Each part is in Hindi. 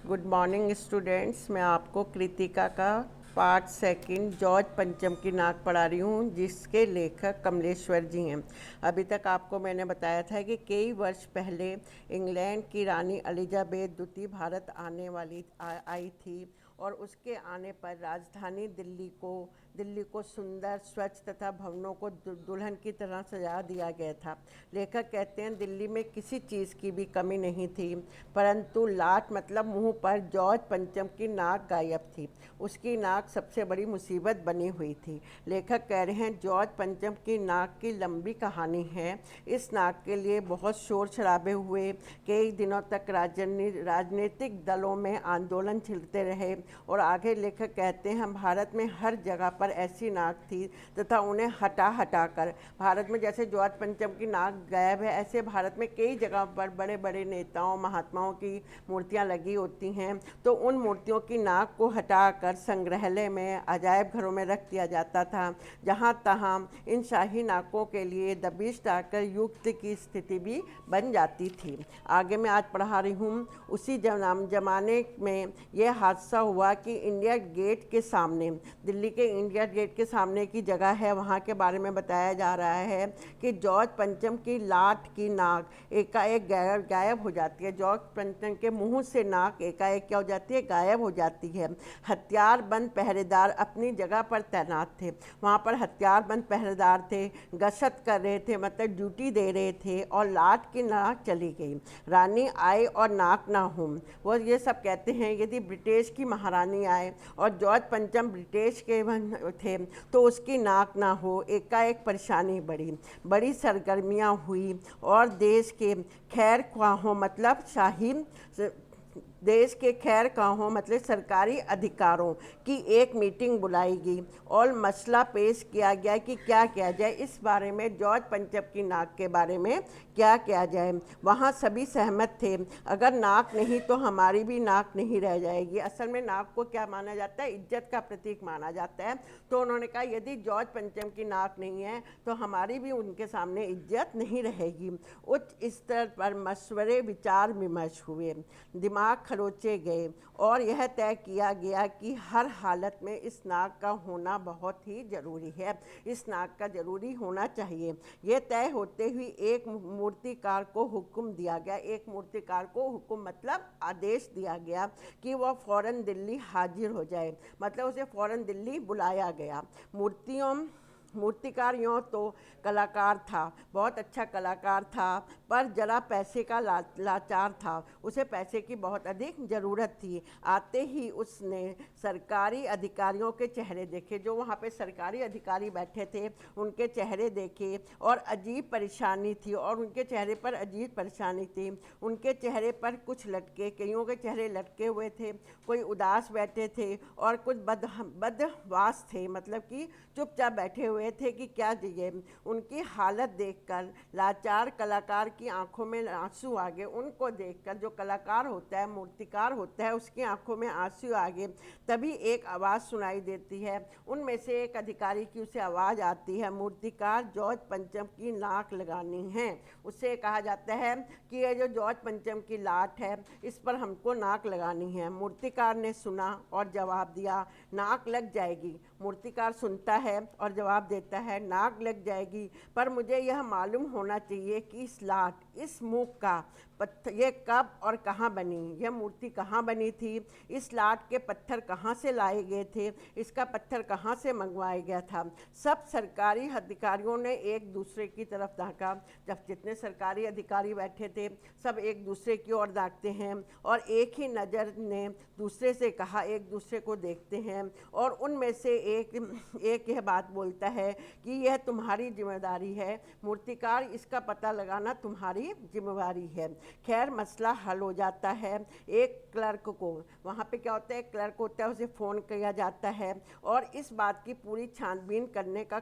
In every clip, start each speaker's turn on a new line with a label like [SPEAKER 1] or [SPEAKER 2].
[SPEAKER 1] Good morning students. मैं आपको कृतिका का पार्ट सेकंड जॉर्ज पंचम की नाक पढ़ा रही हूँ, जिसके लेखक कमलेश्वर जी हैं। अभी तक आपको मैंने बताया था कि कई वर्ष पहले इंग्लैंड की रानी एलिजाबेथ द्वितीय भारत आने वाली आई थी और उसके आने पर राजधानी दिल्ली को सुंदर, स्वच्छ तथा भवनों को दुल्हन की तरह सजा दिया गया था। लेखक कहते हैं दिल्ली में किसी चीज़ की भी कमी नहीं थी, परंतु लाट मतलब मुंह पर जॉर्ज पंचम की नाक गायब थी। उसकी नाक सबसे बड़ी मुसीबत बनी हुई थी। लेखक कह रहे हैं जॉर्ज पंचम की नाक की लंबी कहानी है। इस नाक के लिए बहुत शोर शराबे हुए, कई दिनों तक राजनीतिक दलों में आंदोलन छिड़ते रहे और आगे लेखक कहते हैं भारत में हर जगह पर ऐसी नाक थी तथा उन्हें हटा हटा कर, भारत में जैसे जॉर्ज पंचम की नाक गायब है, ऐसे भारत में कई जगह पर बड़े बड़े नेताओं महात्माओं की मूर्तियां लगी होती हैं, तो उन मूर्तियों की नाक को हटाकर संग्रहालय में, अजायब घरों में रख दिया जाता था। जहां तहां इन शाही नाकों के लिए दबिश डालकर युद्ध की स्थिति भी बन जाती थी। आगे मैं आज पढ़ा रही हूँ, उसी जमाने में यह हादसा हुआ कि इंडिया गेट के सामने, दिल्ली के इंडिया गेट के सामने की जगह है, वहाँ के बारे में बताया जा रहा है कि जॉर्ज पंचम की लाट की नाक एकाएक गायब हो जाती है। जॉर्ज पंचम के मुंह से नाक एकाएक क्या हो जाती है? गायब हो जाती है। हथियारबंद पहरेदार अपनी जगह पर तैनात थे, वहाँ पर हथियारबंद पहरेदार थे, गश्त कर रहे थे, मतलब ड्यूटी दे रहे थे, और लाट की नाक चली गई। रानी आए और नाक ना हो। वो ये सब कहते हैं यदि ब्रिटिश की महारानी आए और जॉर्ज पंचम ब्रिटिश के थे तो उसकी नाक ना हो, एकाएक परेशानी बड़ी सरगर्मियाँ हुई और देश के खैर ख्वाहों मतलब देश के खैर ख्वाहों मतलब सरकारी अधिकारों की एक मीटिंग बुलाई गई और मसला पेश किया गया कि क्या किया जाए, इस बारे में जॉर्ज पंचम की नाक के बारे में क्या किया जाए। वहाँ सभी सहमत थे, अगर नाक नहीं तो हमारी भी नाक नहीं रह जाएगी। असल में नाक को क्या माना जाता है? इज्जत का प्रतीक माना जाता है। तो उन्होंने कहा यदि जॉर्ज पंचम की नाक नहीं है तो हमारी भी उनके सामने इज्जत नहीं रहेगी। उच्च स्तर पर मशवरे विचार विमर्श हुए, दिमाग खरोचे गए और यह तय किया गया कि हर हालत में इस नाक का होना बहुत ही ज़रूरी है, इस नाक का ज़रूरी होना चाहिए। यह तय होते हुए एक मूर्तिकार को हुक्म दिया गया, एक मूर्तिकार को हुक्म मतलब आदेश दिया गया कि वह फ़ौरन दिल्ली हाजिर हो जाए, मतलब उसे फ़ौरन दिल्ली बुलाया गया। मूर्तिकार यूँ तो कलाकार था, बहुत अच्छा कलाकार था, पर जरा पैसे का लाचार था, उसे पैसे की बहुत अधिक ज़रूरत थी। आते ही उसने सरकारी अधिकारियों के चेहरे देखे, जो वहाँ पे सरकारी अधिकारी बैठे थे उनके चेहरे देखे और अजीब परेशानी थी, और उनके चेहरे पर अजीब परेशानी थी। उनके चेहरे पर कुछ लटके, कईयों के चेहरे लटके हुए थे, कोई उदास बैठे थे और कुछ बदवास थे, मतलब कि चुपचाप बैठे हुए थे कि क्या दिए। उनकी हालत देखकर लाचार कलाकार की आंखों में आंसू आ गए। उनको देखकर, जो कलाकार होता है, मूर्तिकार होता है, उसकी आंखों में आंसू आ गए। तभी एक आवाज़ सुनाई देती है, उनमें से एक अधिकारी की उसे आवाज़ आती है, मूर्तिकार जॉर्ज पंचम की नाक लगानी है। उससे कहा जाता है कि ये जो जॉर्ज पंचम की लाट है इस पर हमको नाक लगानी है। मूर्तिकार ने सुना और जवाब दिया, नाक लग जाएगी। मूर्तिकार सुनता है और जवाब देता है, नाक लग जाएगी, पर मुझे यह मालूम होना चाहिए कि इस लाट, इस मूक का पत्थर ये कब और कहाँ बनी, यह मूर्ति कहाँ बनी थी, इस लाट के पत्थर कहाँ से लाए गए थे, इसका पत्थर कहाँ से मंगवाया गया था। सब सरकारी अधिकारियों ने एक दूसरे की तरफ ताका। जब जितने सरकारी अधिकारी बैठे थे सब एक दूसरे की ओर ताकते हैं और एक ही नज़र ने दूसरे से कहा, एक दूसरे को देखते हैं, और उनमें से एक यह बात बोलता है कि यह तुम्हारी जिम्मेदारी है मूर्तिकार, इसका पता लगाना तुम्हारी जिम्मेदारी है। खैर मसला हल हो जाता है। एक क्लर्क को, वहाँ पे क्या होता है, क्लर्क होता है, उसे फ़ोन किया जाता है और इस बात की पूरी छानबीन करने का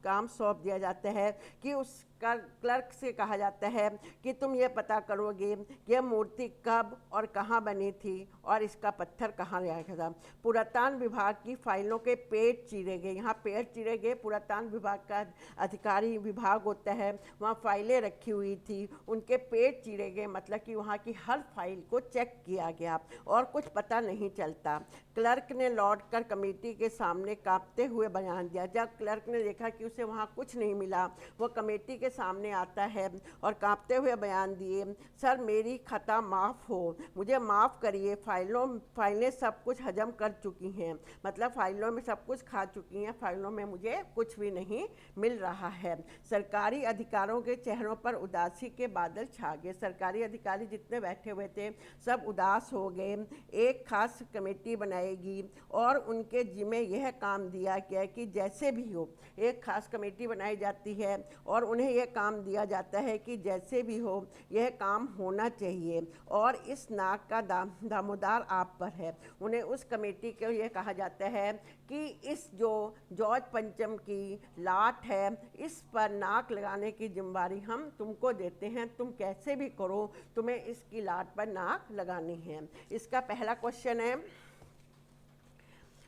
[SPEAKER 1] काम सौंप दिया जाता है कि उस क्लर्क से कहा जाता है कि तुम ये पता करोगे कि यह मूर्ति कब और कहाँ बनी थी और इसका पत्थर कहाँ लाया गया था। पुरातन विभाग की फाइलों के पेज चीरे गए, यहाँ पेज चीरे गए। पुरातन विभाग का अधिकारी विभाग होता है, वहाँ फाइलें रखी हुई थी, उनके पेज चीरे गए, मतलब कि वहाँ की हर फाइल को चेक किया गया और कुछ पता नहीं चलता। क्लर्क ने लौटकर कमेटी के सामने कांपते हुए बयान दिया। जब क्लर्क ने देखा कि उसे वहाँ कुछ नहीं मिला, वो कमेटी के सामने आता है और कांपते हुए बयान दिए, सर मेरी खता माफ़ हो, मुझे माफ़ करिए, फाइलें सब कुछ हजम कर चुकी हैं, मतलब फाइलों में सब कुछ खा चुकी हैं, फाइलों में मुझे कुछ भी नहीं मिल रहा है। सरकारी अधिकारियों के चेहरों पर उदासी के बादल छा गए। सरकारी अधिकारी जितने बैठे हुए थे सब उदास हो गए। एक खास कमेटी बनाएगी और उनके जिम्मे यह काम दिया गया कि जैसे भी हो, एक खास कमेटी बनाई जाती है और उन्हें यह काम दिया जाता है कि जैसे भी हो यह काम होना चाहिए और इस नाक का दामोदार आप पर है। उन्हें उस कमेटी को यह कहा जाता है कि इस जो जॉर्ज पंचम की लाट है इस पर नाक लगाने की जिम्मेदारी हम तुमको देते हैं, तुम कैसे भी करो तुम्हें इसकी लाट पर नाक लगानी है। इसका पहला क्वेश्चन है,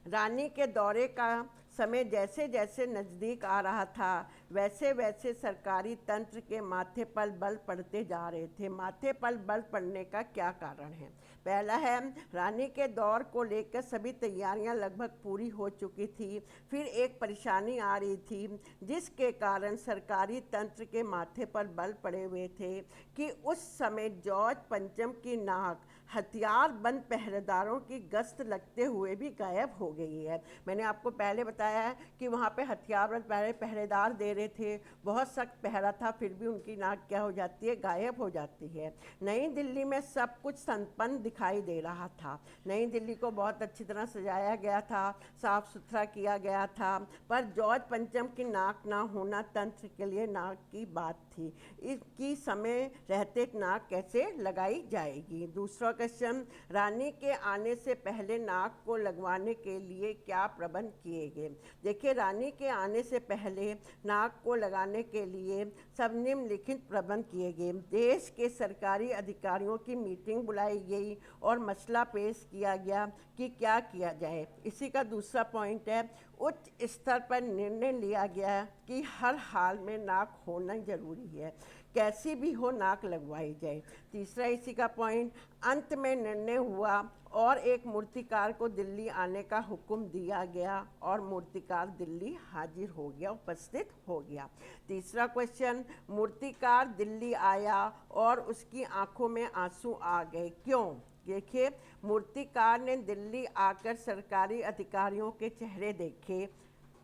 [SPEAKER 1] रानी के दौरे का समय जैसे जैसे नज़दीक आ रहा था वैसे वैसे सरकारी तंत्र के माथे पर बल पड़ते जा रहे थे। माथे पर बल पड़ने का क्या कारण है? पहला है, रानी के दौर को लेकर सभी तैयारियां लगभग पूरी हो चुकी थी, फिर एक परेशानी आ रही थी जिसके कारण सरकारी तंत्र के माथे पर बल पड़े हुए थे कि उस समय जॉर्ज पंचम की नाक हथियार बंद पहरेदारों की गश्त लगते हुए भी गायब हो गई है। मैंने आपको पहले बताया है कि वहाँ पे हथियार बंद पहरेदार दे रहे थे, बहुत सख्त पहरा था, फिर भी उनकी नाक क्या हो जाती है, गायब हो जाती है। नई दिल्ली में सब कुछ संपन्न दिखाई दे रहा था। नई दिल्ली को बहुत अच्छी तरह सजाया गया था, साफ सुथरा किया गया था, पर जॉर्ज पंचम की नाक ना होना तंत्र के लिए नाक की बात थी। इसकी समय रहते नाक कैसे लगाई जाएगी? दूसरा क्वेश्चन, रानी के आने से पहले नाक को लगवाने के लिए क्या प्रबंध किए गए? देखिए, रानी के आने से पहले नाक को लगाने के लिए सब निम्नलिखित प्रबंध किए गए। देश के सरकारी अधिकारियों की मीटिंग बुलाई गई और मसला पेश किया गया कि क्या किया जाए। इसी का दूसरा पॉइंट है, उच्च स्तर पर निर्णय लिया गया कि हर हाल में नाक होना जरूरी है, कैसी भी हो नाक लगवाई जाए। तीसरा इसी का पॉइंट, अंत में निर्णय हुआ और एक मूर्तिकार को दिल्ली आने का हुक्म दिया गया और मूर्तिकार दिल्ली हाजिर हो गया, उपस्थित हो गया। तीसरा क्वेश्चन, मूर्तिकार दिल्ली आया और उसकी आंखों में आंसू आ गए, क्यों? देखिए, मूर्तिकार ने दिल्ली आकर सरकारी अधिकारियों के चेहरे देखे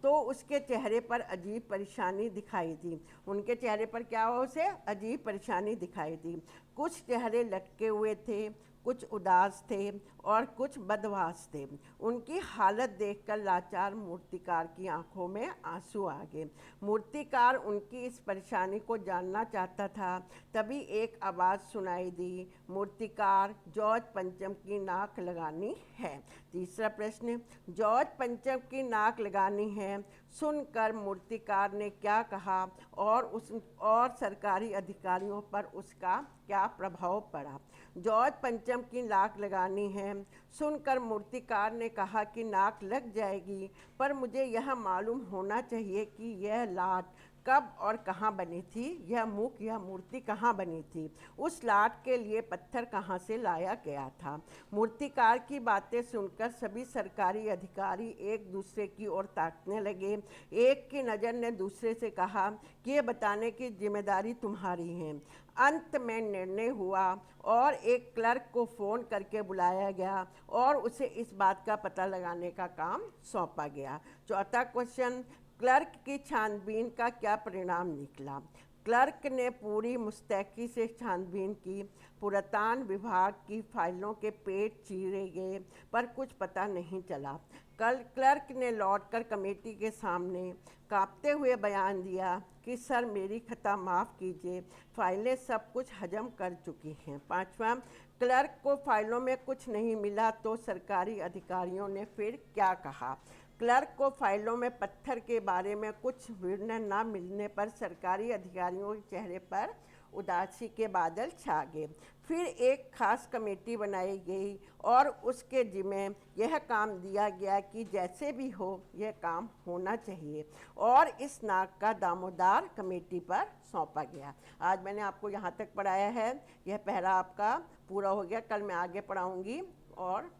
[SPEAKER 1] तो उसके चेहरे पर अजीब परेशानी दिखाई दी। उनके चेहरे पर क्या हुआ? उसे अजीब परेशानी दिखाई दी। कुछ चेहरे लटके हुए थे, कुछ उदास थे और कुछ बदहवास थे। उनकी हालत देखकर लाचार मूर्तिकार की आंखों में आंसू आ गए। मूर्तिकार उनकी इस परेशानी को जानना चाहता था, तभी एक आवाज़ सुनाई दी, मूर्तिकार, जॉर्ज पंचम की नाक लगानी है। तीसरा प्रश्न, जॉर्ज पंचम की नाक लगानी है सुनकर मूर्तिकार ने क्या कहा और सरकारी अधिकारियों पर उसका क्या प्रभाव पड़ा? जॉर्ज पंचम की नाक लगानी है सुनकर मूर्तिकार ने कहा कि नाक लग जाएगी, पर मुझे यह मालूम होना चाहिए कि यह लाट कब और कहाँ बनी थी, यह मुख, यह मूर्ति कहाँ बनी थी, उस लाट के लिए पत्थर कहाँ से लाया गया था। मूर्तिकार की बातें सुनकर सभी सरकारी अधिकारी एक दूसरे की ओर ताकने लगे। एक की नज़र ने दूसरे से कहा कि ये बताने की जिम्मेदारी तुम्हारी है। अंत में निर्णय हुआ और एक क्लर्क को फ़ोन करके बुलाया गया और उसे इस बात का पता लगाने का काम सौंपा गया। चौथा क्वेश्चन, क्लर्क की छानबीन का क्या परिणाम निकला? क्लर्क ने पूरी मुस्तैदी से छानबीन की। पुरातन विभाग की फाइलों के पेज चीरे गए पर कुछ पता नहीं चला। कल क्लर्क ने लौटकर कमेटी के सामने कांपते हुए बयान दिया कि सर मेरी खता माफ़ कीजिए, फाइलें सब कुछ हजम कर चुकी हैं। पांचवा, क्लर्क को फाइलों में कुछ नहीं मिला तो सरकारी अधिकारियों ने फिर क्या कहा? क्लर्क को फाइलों में पत्थर के बारे में कुछ निर्णय न मिलने पर सरकारी अधिकारियों के चेहरे पर उदासी के बादल छा गए। फिर एक खास कमेटी बनाई गई और उसके जिम्मे यह काम दिया गया कि जैसे भी हो यह काम होना चाहिए, और इस नाक का दामोदार कमेटी पर सौंपा गया। आज मैंने आपको यहाँ तक पढ़ाया है, यह पहला आपका पूरा हो गया। कल मैं आगे पढ़ाऊँगी और